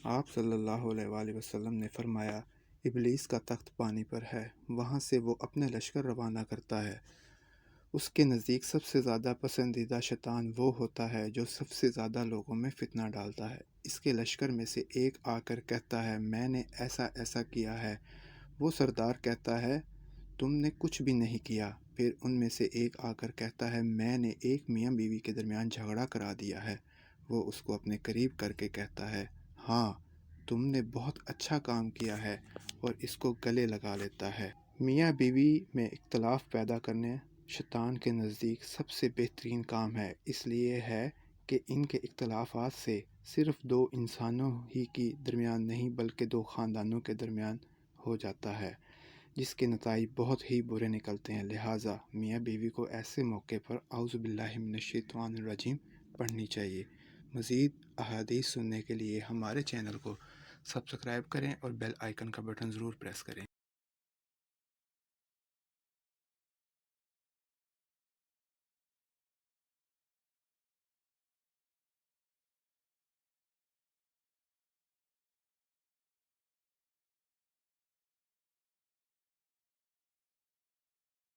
آپ صلی اللہ علیہ وآلہ وسلم نے فرمایا، ابلیس کا تخت پانی پر ہے، وہاں سے وہ اپنے لشکر روانہ کرتا ہے۔ اس کے نزدیک سب سے زیادہ پسندیدہ شیطان وہ ہوتا ہے جو سب سے زیادہ لوگوں میں فتنہ ڈالتا ہے۔ اس کے لشکر میں سے ایک آ کر کہتا ہے، میں نے ایسا ایسا کیا ہے۔ وہ سردار کہتا ہے، تم نے کچھ بھی نہیں کیا۔ پھر ان میں سے ایک آ کر کہتا ہے، میں نے ایک میاں بیوی کے درمیان جھگڑا کرا دیا ہے۔ وہ اس کو اپنے قریب کر کے کہتا ہے، ہاں تم نے بہت اچھا کام کیا ہے، اور اس کو گلے لگا لیتا ہے۔ میاں بیوی میں اختلاف پیدا کرنے شیطان کے نزدیک سب سے بہترین کام ہے، اس لیے ہے کہ ان کے اختلافات سے صرف دو انسانوں ہی کے درمیان نہیں بلکہ دو خاندانوں کے درمیان ہو جاتا ہے، جس کے نتائج بہت ہی برے نکلتے ہیں۔ لہٰذا میاں بیوی کو ایسے موقع پر اعوذ باللہ من الشیطان الرجیم پڑھنی چاہیے۔ مزید احادیث سننے کے لیے ہمارے چینل کو سبسکرائب کریں اور بیل آئیکن کا بٹن ضرور پریس کریں۔